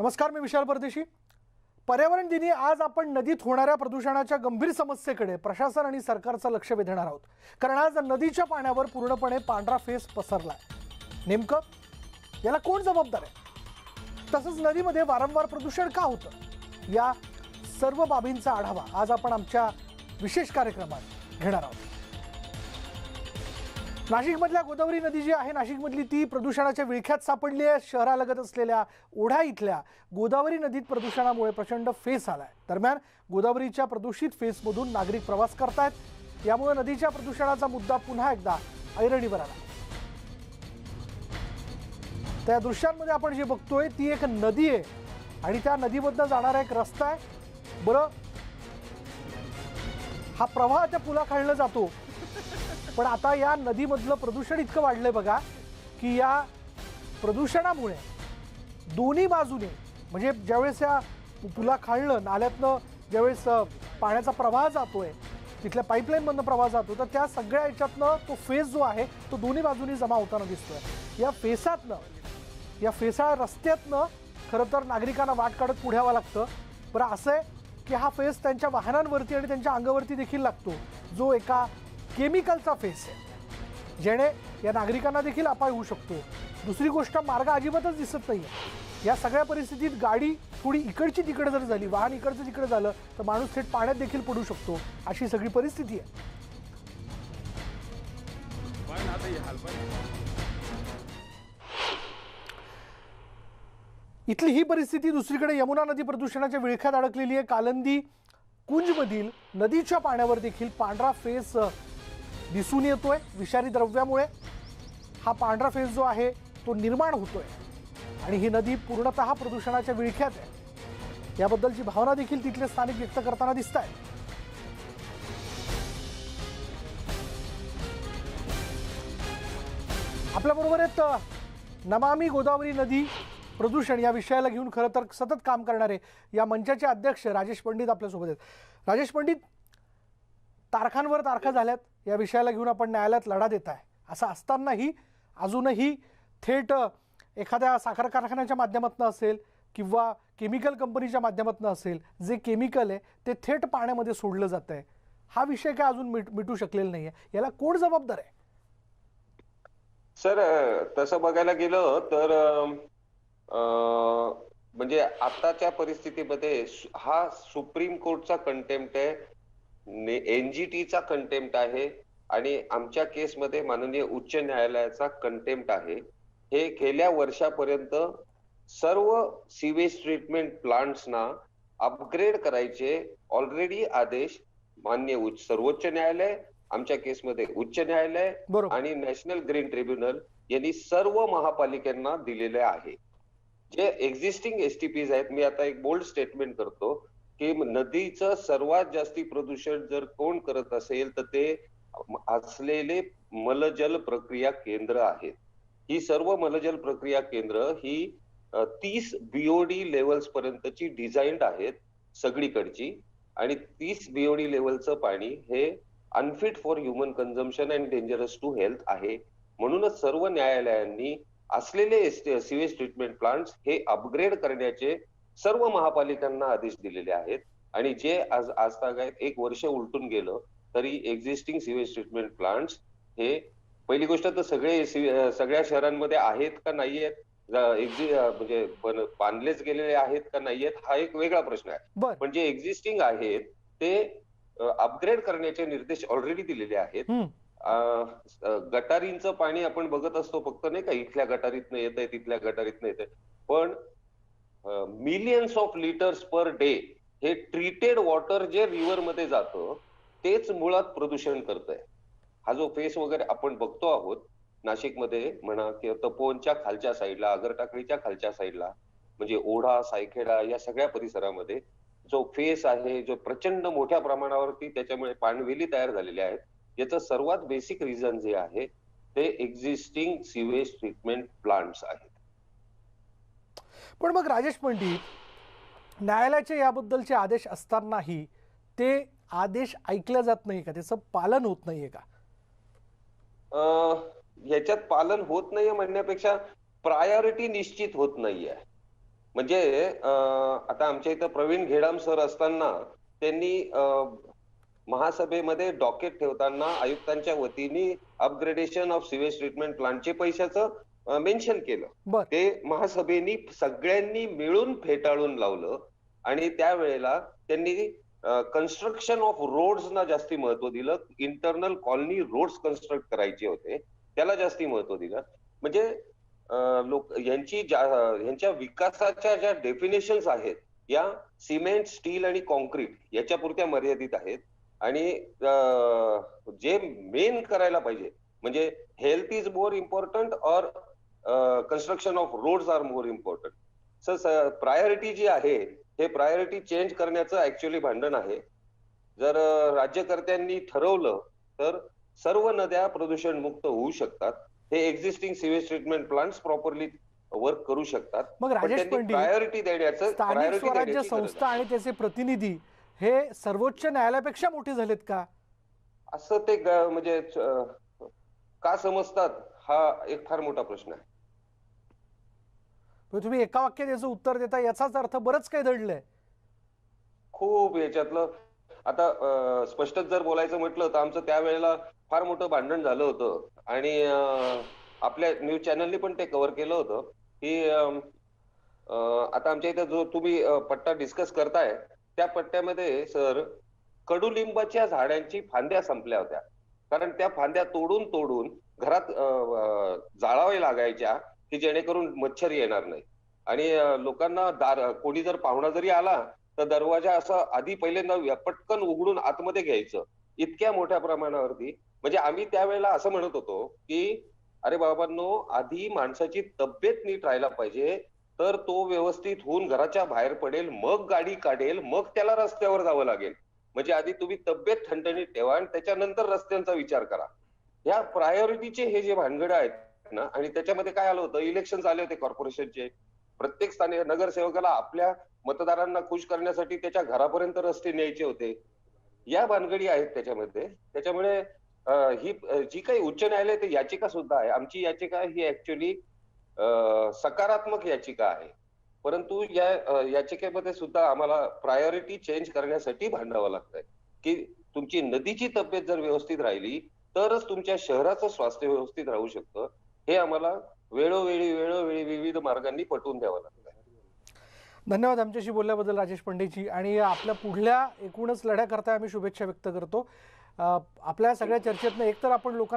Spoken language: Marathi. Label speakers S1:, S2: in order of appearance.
S1: नमस्कार, मी विशाल परदेशी। पर्यावरण दिनी आज आपण नदीत होणाऱ्या प्रदूषणाच्या गंभीर समस्येकडे प्रशासन आणि सरकारचं लक्ष वेधणार आहोत। कारण आज नदीच्या पाण्यावर पूर्णपणे पांढरा फेस पसरलाय। नेमकं याला कोण जबाबदार आहे, तसंच नदीमध्ये वारंवार प्रदूषण का होतं, या सर्व बाबींचा आढावा आज आपण आमच्या विशेष कार्यक्रमात घेणार आहोत। नाशिकमधल्या गोदावरी नदी जी आहे, नाशिकमधली ती प्रदूषणाच्या विळख्यात सापडली आहे। शहरालगत असलेल्या ओढा इथल्या गोदावरी नदीत प्रदूषणामुळे प्रचंड फेस आलाय। दरम्यान गोदावरीच्या प्रदूषित फेसमधून नागरिक प्रवास करतायत। यामुळे नदीच्या प्रदूषणाचा मुद्दा पुन्हा एकदा ऐरणीवर आला। त्या दृश्यांमध्ये आपण जे बघतोय ती एक नदी आहे आणि त्या नदीमधनं जाणारा एक रस्ता आहे। बरं, हा प्रवाह त्या पुलाखालनं जातो, पण आता या नदीमधलं प्रदूषण इतकं वाढलंय बघा की या प्रदूषणामुळे दोन्ही बाजूने, म्हणजे ज्यावेळेस या पुलाखालनं नाल्यातनं ज्यावेळेस पाण्याचा प्रवाह जातोय, तिथल्या पाईपलाईनमधनं प्रवाह जातो, तर त्या सगळ्या ह्याच्यातनं तो फेस जो आहे तो दोन्ही बाजूनी जमा होताना दिसतोय। या फेसातनं, या फेसाळ रस्त्यातनं खरं तर नागरिकांना वाट काढत पुढे यावं लागतं। बरं, असं आहे की हा फेस त्यांच्या वाहनांवरती आणि त्यांच्या अंगावरती देखील लागतो, जो एका केमिकलचा फेस आहे, ज्याने या नागरिकांना देखील अपाय होऊ शकतो। दुसरी गोष्ट, मार्ग अजिबातच दिसत नाही आहे। या सगळ्या परिस्थितीत गाडी थोडी इकडची तिकडे जर झाली, वाहन इकडचं तिकडे झालं, तर माणूस थेट पाण्यात देखील पडू शकतो, अशी सगळी परिस्थिती आहे। इथली ही परिस्थिती दुसरीकडे यमुना नदी प्रदूषणाच्या विळख्यात अडकलेली आहे। कालंदी कुंजमधील नदीच्या पाण्यावर देखील पांढरा फेस दिसून येतोय। विषारी द्रव्यामुळे हा पांढरा फेस जो आहे तो निर्माण होतोय आणि ही नदी पूर्णतः प्रदूषणाच्या विळख्यात आहे। याबद्दलची भावना देखील तिथले स्थानिक व्यक्त करताना दिसत आहे। आपल्याबरोबर आहेत नमामि गोदावरी नदी प्रदूषण या विषयाला घेऊन खरं तर सतत काम करणारे या मंचाचे अध्यक्ष राजेश पंडित आपल्यासोबत आहेत। राजेश पंडित, तारखांवर तारखा झाल्यात, या विषयाला घेऊन आपण न्यायालयात लढा देत आहे। असं असतानाही अजूनही थेट एखाद्या साखर कारखान्याच्या माध्यमातून असेल किंवा केमिकल कंपनीच्या माध्यमातून असेल, जे केमिकल आहे ते थेट पाण्यामध्ये सोडलं जात आहे। हा विषय काय अजून मिटू शकलेला नाहीये, याला कोण जबाबदार आहे?
S2: सर, तसं बघायला गेलं तर म्हणजे आताच्या परिस्थितीमध्ये हा सुप्रीम कोर्टचा कंटेम्प्ट आहे, एनजीटीचा कंटेम्प्ट आहे आणि आमच्या केसमध्ये माननीय उच्च न्यायालयाचा कंटेम्प्ट आहे। हे गेल्या वर्षापर्यंत सर्व सीवेज ट्रीटमेंट प्लांट्सना अपग्रेड करायचे ऑलरेडी आदेश मान्य सर्वोच्च न्यायालय, आमच्या केसमध्ये उच्च न्यायालय आणि नॅशनल ग्रीन ट्रिब्युनल यांनी सर्व महापालिकांना दिलेले आहे। जे एक्झिस्टिंग एसटीपीज आहेत, मी आता एक बोल्ड स्टेटमेंट करतो की नदीचं सर्वात जास्ती प्रदूषण जर कोण करत असेल तर ते असलेले मलजल प्रक्रिया केंद्र आहेत। ही सर्व मलजल प्रक्रिया केंद्र ही 30 बीओडी लेवल्स पर्यंतची डिझाईन्ड आहेत सगळीकडची, आणि 30 बीओडी लेवलचं पाणी हे unfit for human consumption and dangerous to health आहे। म्हणूनच सर्व न्यायालयांनी असलेले सीवेज ट्रीटमेंट प्लांट्स हे अपग्रेड करण्याचे सर्व महापालिकांना आदेश दिलेले आहेत। आणि जे आज तागायत 1 वर्ष उलटून गेलं तरी एक्झिस्टिंग सीवेज ट्रीटमेंट प्लांट्स हे, पहिली गोष्ट तर सगळ्या शहरांमध्ये आहेत का नाहीयेत, म्हणजे बांधलेच गेलेले आहेत का नाहीयेत, हा एक वेगळा प्रश्न आहे। पण जे एक्झिस्टिंग आहेत ते अपग्रेड करण्याचे निर्देश ऑलरेडी दिलेले आहेत। गटारींचं पाणी आपण बघत असतो, फक्त नाही का इथल्या गटारीतनं येतंय तिथल्या गटारीतनं येतंय, पण millions of litres per day हे ट्रीटेड वॉटर जे रिव्हर मध्ये जातं तेच मुळात प्रदूषण करतंय। हा जो फेस वगैरे आपण बघतो आहोत नाशिकमध्ये म्हणा किंवा तपोवनच्या खालच्या साईडला, आगरटाकळीच्या खालच्या साईडला, म्हणजे ओढा, सायखेडा या सगळ्या परिसरामध्ये जो फेस आहे, जो प्रचंड मोठ्या प्रमाणावरती त्याच्यामुळे पाणवेली तयार झालेल्या आहेत, याचं सर्वात बेसिक रिझन जे आहे ते एक्झिस्टिंग सीवेज ट्रीटमेंट प्लांट्स आहेत।
S1: पण मग राजेश पंडित, न्यायालयाचे याबद्दलचे आदेश असतानाही ते आदेश ऐकले जात नाही का, त्याचं पालन होत नाहीये का?
S2: ह्याच्यात पालन होत नाहीये म्हणण्यापेक्षा प्रायोरिटी निश्चित होत नाहीये। म्हणजे आता आमच्या इथं प्रवीण घेडाम सर असताना त्यांनी महासभेमध्ये डॉकेट ठेवताना आयुक्तांच्या वतीने अपग्रेडेशन ऑफ सिवेज ट्रीटमेंट प्लांटचे पैशाचं मेन्शन केलं.
S1: बर
S2: ते महासभेनी सगळ्यांनी मिळून फेटाळून लावलं आणि त्यावेळेला त्यांनी कन्स्ट्रक्शन ऑफ रोड्सना जास्ती महत्व दिलं. इंटरनल कॉलनी रोड्स कन्स्ट्रक्ट करायचे होते, त्याला जास्ती महत्व दिलं. म्हणजे लोक यांच्या विकासाच्या ज्या डेफिनेशन्स आहेत या सिमेंट, स्टील आणि कॉन्क्रीट याच्या पुरत्या मर्यादित आहेत. आणि जे मेन करायला पाहिजे म्हणजे हेल्थ इज मोर इम्पॉर्टंट और construction of roads are more important. Sir priority जी आहे हे प्रायोरिटी चेंज करण्याचं ऍक्च्युअली भांडण आहे. जर राज्यकर्त्यांनी ठरवलं तर सर्व नद्या प्रदूषण मुक्त होऊ शकतात. हे existing sewage treatment plants properly work करू शकतात.
S1: मग
S2: पण
S1: राजेश
S2: त्यांनी
S1: पंडित,
S2: प्रायोरिटी देण्याचं
S1: स्थानिक स्वराज्य
S2: देण्याची गरज
S1: संस्था
S2: आहे.
S1: आणि त्याचे प्रतिनिधी हे सर्वोच्च न्यायालयापेक्षा मोठे झालेत का?
S2: असं ते म्हणजे का समजतात हा एक फार मोठा प्रश्न आहे.
S1: म्हणजे तुम्ही एका वाक्यात याचं उत्तर देता याचाच अर्थ बरंच काही दडलंय.
S2: खूप याच्यातलं आता स्पष्टच जर बोलायचं म्हटलं तर आमचं त्यावेळेला फार मोठं भांडण झालं होतं आणि आपल्या न्यूज चॅनलनी पण ते कव्हर केलं होतं की आता आमच्या इथं जो तुम्ही पट्टा डिस्कस करताय त्या पट्ट्यामध्ये सर कडुलिंबाच्या झाडांची फांद्या संपल्या होत्या. कारण त्या फांद्या तोडून तोडून घरात जाळावे लागायच्या की जेणेकरून मच्छर येणार नाही. आणि लोकांना कोणी जर पाहुणा जरी आला तर दरवाजा असा आधी पहिल्यांदा पटकन उघडून आतमध्ये घ्यायचं, इतक्या मोठ्या प्रमाणावरती. म्हणजे आम्ही त्यावेळेला असं म्हणत होतो की अरे बाबांनो, आधी माणसाची तब्येत नीट राहायला पाहिजे, तर तो व्यवस्थित होऊन घराच्या बाहेर पडेल, मग गाडी काढेल, मग त्याला रस्त्यावर जावं लागेल. म्हणजे आधी तुम्ही तब्येत ठणठणीत ठेवा आणि त्याच्यानंतर रस्त्यांचा विचार करा. ह्या प्रायोरिटीचे हे जे भानगड आहेत ना, आणि त्याच्यामध्ये काय आलं होतं, इलेक्शन आले होते कॉर्पोरेशनचे. प्रत्येक स्थानिक नगरसेवकाला आपल्या मतदारांना खुश करण्यासाठी त्याच्या घरापर्यंत रस्ते न्यायचे होते. या भानगडी आहेत त्याच्यामध्ये. त्याच्यामुळे ही जी काही उच्च न्यायालय ते याचिका सुद्धा आहे. आमची याचिका ही ऍक्च्युअली सकारात्मक याचिका आहे. परंतु या याचिकेमध्ये सुद्धा आम्हाला प्रायोरिटी चेंज करण्यासाठी भांडावं लागतंय की तुमची नदीची तब्येत जर व्यवस्थित राहिली तरच तुमच्या शहराचं स्वास्थ्य व्यवस्थित राहू शकतं. हे आम्हाला वेळोवेळी विविध मार्गांनी पटवून द्यावं लागतं.
S1: धन्यवाद आमच्याशी बोलल्याबद्दल राजेश पंडितजी. आणि आपल्या पुढल्या एकूणच लढ्याकरता आम्ही शुभेच्छा व्यक्त करतो. आपल्या सगळ्या चर्चेतनं एकतर आपण लोकांना